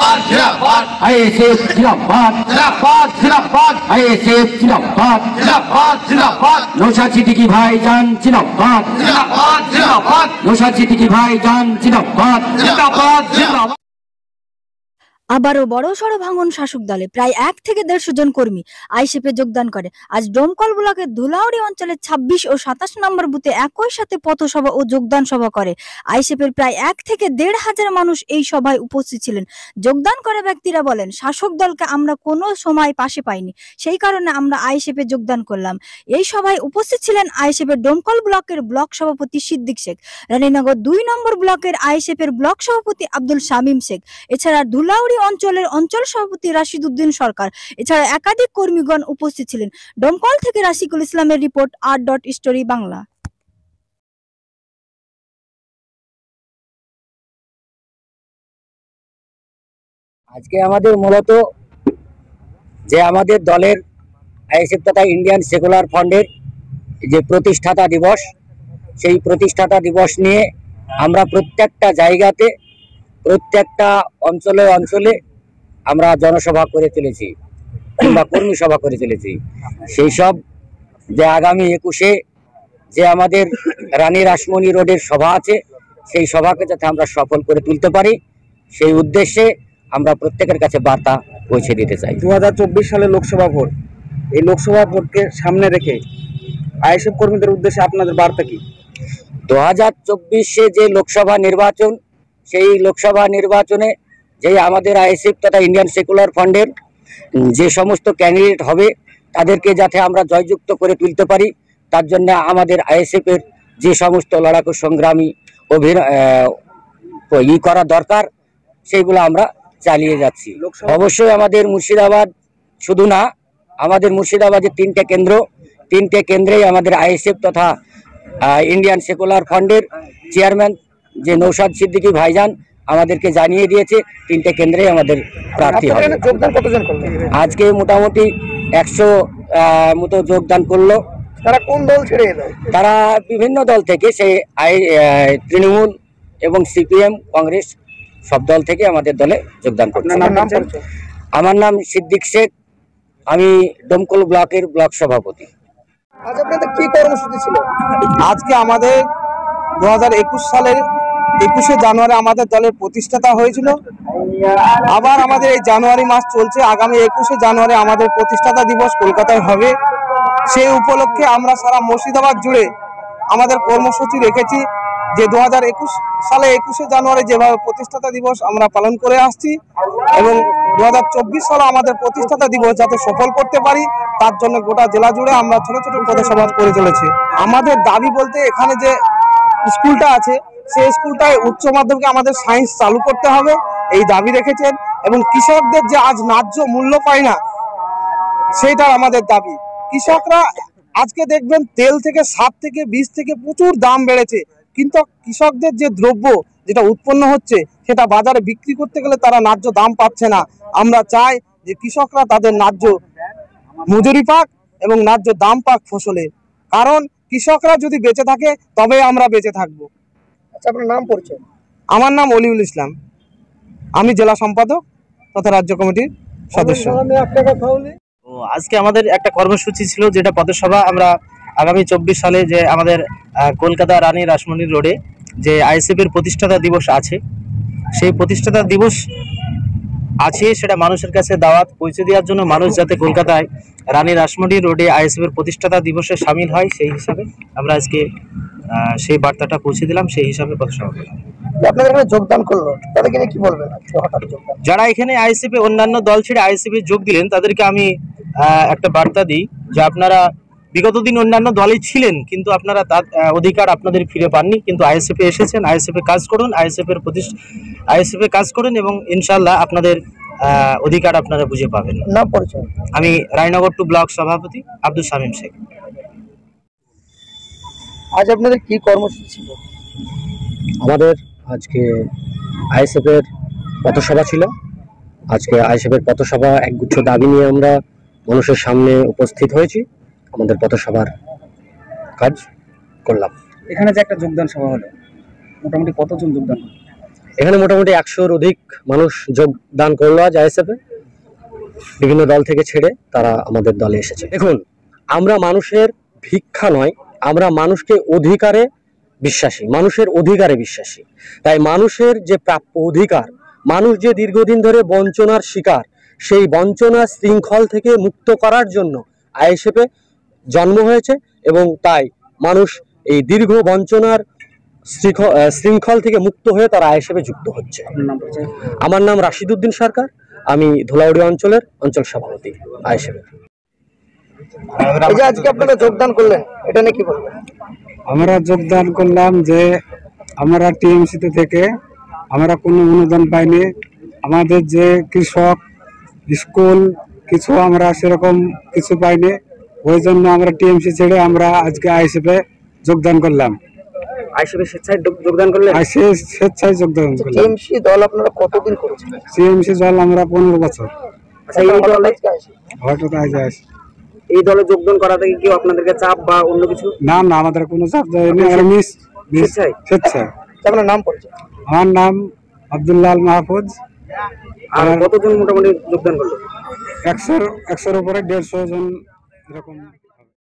जिंदाबाद आईएसएफ जिंदाबाद जिंदाबाद जिंदाबाद आईएसएफ जिंदाबाद जिंदाबाद जिंदाबाद नौशाद सिद्दीकी भाईजान जिंदाबाद जिंदाबाद जिंदाबाद नौशाद सिद्दीकी भाईजान जिंदाबाद जिंदाबाद जिंदाबाद। আবারও বড়সড় ভাঙন শাসক দলে প্রায় 1 থেকে 150 জন কর্মী আইএসএফে যোগদান করে। আজ ডোমকল ব্লকের ধুলাউড়ি অঞ্চলের 26 ও 27 নম্বর বুথে একই সাথে পথসভা ও যোগদান সভা করে। আইএসএফের প্রায় 1 থেকে 1,500 মানুষ এই সভায় উপস্থিত ছিলেন। যোগদান করা ব্যক্তিরা বলেন, শাসক দলকে আমরা কোনো সময় পাশে পাইনি, সেই কারণে আমরা আইএসএফে যোগদান করলাম। এই সভায় উপস্থিত ছিলেন আইএসএফের ডোমকল ব্লকের ব্লক সভাপতি সিদ্দিক শেখ, রানীনগর 2 নম্বর ব্লকের আইএসএফের ব্লক সভাপতি আব্দুল শামীম শেখ, এছাড়া ধুলাউড়ি অঞ্চলের অঞ্চল সভাপতি রাশিদ উদ্দিন সরকার, এছাড়া একাধিক কর্মীগণ উপস্থিত ছিলেন। ডোমকল থেকে রাশিকুল ইসলামের রিপোর্ট, r.story বাংলা। আজকে আমাদের মূলত যে আমাদের দলের আইএসএফ তথা ইন্ডিয়ান সেকুলার ফ্রন্টের যে প্রতিষ্ঠাতা দিবস, সেই প্রতিষ্ঠাতা দিবস নিয়ে আমরা প্রত্যেকটা জায়গাতে প্রত্যেকটা অঞ্চলে অঞ্চলে আমরা জনসভা করে চলেছি কিংবা কর্মী সভা করে চলেছি। সেই সব যে আগামী 21-এ যে আমাদের রানী রাসমণি রোডের সভা আছে, সেই সভাকে যাতে আমরা সফল করে তুলতে পারি, সেই উদ্দেশ্যে আমরা প্রত্যেকের কাছে বার্তা পৌঁছে দিতে চাই। 2024 সালে লোকসভা ভোট, এই লোকসভা ভোটকে সামনে রেখে আইএসএফ কর্মীদের উদ্দেশ্যে আপনাদের বার্তা কি? 2024-এ যে লোকসভা নির্বাচন, সেই লোকসভা নির্বাচনে যে আমাদের আইএসএফ তথা ইন্ডিয়ান সেকুলার ফ্রন্টের যে সমস্ত ক্যান্ডিডেট হবে তাদেরকে যাতে আমরা জয়যুক্ত করে তুলতে পারি, তার জন্য আমাদের আইএসএফের যে সমস্ত লড়াকু সংগ্রামী করা দরকার সেইগুলো আমরা চালিয়ে যাচ্ছি। অবশ্যই আমাদের মুর্শিদাবাদ শুধু না, আমাদের মুর্শিদাবাদের 3টে কেন্দ্রেই আমাদের আইএসএফ তথা ইন্ডিয়ান সেকুলার ফ্রন্টের চেয়ারম্যান যে নৌশাদ সিদ্দিকী ভাইজান আমাদেরকে জানিয়ে দিয়েছে 3টে কেন্দ্রে আমাদের প্রার্থী হবে। আজকে মোটামুটি 100 মতো যোগদান করলো। তারা কোন দল ছেড়ে এলো? তারা বিভিন্ন দল থেকে, সেই তৃণমূল এবং সিপিএম, কংগ্রেস সব দল থেকে আমাদের দলে যোগদান করছে। আমার নাম সিদ্দিক শেখ, আমি ডোমকল ব্লকের ব্লক সভাপতি। আজ আপনাদের কি কর্মসূচি ছিল? আজকে আমাদের 2021 সালের 21শে জানুয়ারি আমাদের দলের প্রতিষ্ঠাতা হয়েছিল। আবার আমাদের এই জানুয়ারি মাস চলছে, আগামী 21শে জানুয়ারি আমাদের প্রতিষ্ঠাতা দিবস কলকাতায় হবে। সেই উপলক্ষে আমরা সারা মুর্শিদাবাদ জুড়ে আমাদের কর্মসূচি রেখেছি যে 2021 সালে 21শে জানুয়ারি যেভাবে প্রতিষ্ঠাতা দিবস আমরা পালন করে আসছি, এবং 2024 সালে আমাদের প্রতিষ্ঠাতা দিবস যাতে সফল করতে পারি, তার জন্য গোটা জেলা জুড়ে আমরা ছোট ছোট পথসভা করে চলেছি। আমাদের দাবি বলতে, এখানে যে স্কুলটা আছে সেই স্কুলটায় উচ্চ মাধ্যমিকে আমাদের সায়েন্স চালু করতে হবে, এই দাবি রেখেছেন। এবং কৃষকদের যে আজ ন্যায্য মূল্য পায় না, সেইটার আমাদের দাবি। কৃষকরা আজকে দেখবেন তেল থেকে, সার থেকে, বীজ থেকে প্রচুর দাম বেড়েছে, কিন্তু কৃষকদের যে দ্রব্য যেটা উৎপন্ন হচ্ছে সেটা বাজারে বিক্রি করতে গেলে তারা ন্যায্য দাম পাচ্ছে না। আমরা চাই যে কৃষকরা তাদের ন্যায্য মজুরি পাক এবং ন্যায্য দাম পাক ফসলের, কারণ কৃষকরা যদি বেঁচে থাকে তবে আমরা বেঁচে থাকবো। আচ্ছা, আপনার নাম পরিচয়? আমার নাম অলিউল ইসলাম, আমি জেলা সম্পাদক তথা রাজ্য কমিটির সদস্য। আজকে আমাদের একটা কর্মসূচি ছিল, যেটা পথসভা। আমরা আগামী 24 সালে যে আমাদের কলকাতা রানী রাসমণি রোডে যে আইএসএফ এর প্রতিষ্ঠাতা দিবস আছে, সেই প্রতিষ্ঠাতা দিবস আছে সেটা মানুষের কাছে দাওয়াত পৌঁছে দেওয়ার জন্য, মানুষ যাতে কলকাতায় রানী রাসমণি রোডে আইএসএফ এর প্রতিষ্ঠাতা দিবসে সামিল হয়, সেই হিসাবে আমরা আজকে সেই বার্তাটা পৌঁছে দিলাম। সেই হিসাবে পথসভা করলাম। আপনাদের এখানে যোগদান করলো, তাদেরকে কি বলবেন? যারা এখানে আইএসএফ এ অন্যান্য দল ছেড়ে আইএসএফ এ যোগ দিলেন, তাদেরকে আমি একটা বার্তা দিই যে আপনারা বিগত দিন অন্যান্য দলে ছিলেন, কিন্তু আপনারা তার অধিকার আপনাদের ফিরে পাননি, কিন্তু আইএসএফ এ এসেছেন। আইএসএফ এ কাজ করুন, আইএসএফ এ কাজ করুন, এবং ইনশাআল্লাহ আপনাদের অধিকার আপনারা বুঝে পাবেন। নাম পরিচয়? আমি রানীনগর 2 ব্লক সভাপতি আব্দুল শামীম শেখ। আজ আপনাদের কি কর্মসূচি ছিল? আমাদের আজকে আইএসএফ এর পথসভা ছিল। আজকে আইএসএফ এর পথসভা একগুচ্ছ দাবি নিয়ে আমরা মানুষের সামনে উপস্থিত হয়েছি, আমাদের পথসভার কাজ করলাম। এখানে যে একটা যোগদান সভা হলো, মোটামুটি কতজন যোগদান হলো? এখানে মোটামুটি 100-র অধিক মানুষ যোগদান করলো আজ আইএসএফে। বিভিন্ন দল থেকে ছেড়ে তারা আমাদের দলে এসেছে। দেখুন, আমরা মানুষের ভিক্ষা নয়, আমরা মানুষকে অধিকারে বিশ্বাসী, মানুষের অধিকারে বিশ্বাসী। তাই মানুষের যে প্রাপ্য অধিকার, মানুষ যে দীর্ঘদিন ধরে বঞ্চনার শিকার, সেই বঞ্চনার শৃঙ্খল থেকে মুক্ত করার জন্য আইএসএফে জন্ম হয়েছে এবং তাই মানুষ এই দীর্ঘ বঞ্চনার শৃঙ্খল থেকে মুক্ত হয়ে তারা আইএসএফে যুক্ত হচ্ছে। আমার নাম রাশিদ উদ্দিন সরকার, আমি ধুলাউড়ি অঞ্চলের অঞ্চল সভাপতি আইএসএফ। আজকে আপনারা যোগদান করলেন, এটা নিয়ে কি বলবেন? আমরা যোগদান করলাম যে আমরা টিএমসিতে থেকে আমরা কোনো অনুদান পাইনি। আমাদের যে কৃষক স্কুল কিছু আমরা সেরকম কিছু পাইনি, ওই জন্য আমরা টিএমসি ছেড়ে আমরা আজকে আইএসএফে যোগদান করলাম। আইএসএফে স্বেচ্ছায় যোগদান করলেন? স্বেচ্ছায় যোগদান করলাম। টিএমসি দল আপনারা কতদিন করেছেন? টিএমসি দল আমরা 15 বছর। হঠাৎ আজ আসি। এই দলে যোগদান করা থেকে কি আপনাদেরকে চাপ বা অন্য কিছু? না না, আমাদের কোনো চাপ দেয়নি, আমরা স্বেচ্ছায়। আপনার নাম পরিচয়? আমার নাম আব্দুল্লাহ মাহফুজ। আর কতজন মোটামুটি যোগদান করলো? 100-এর উপরে 150 জন এরকম।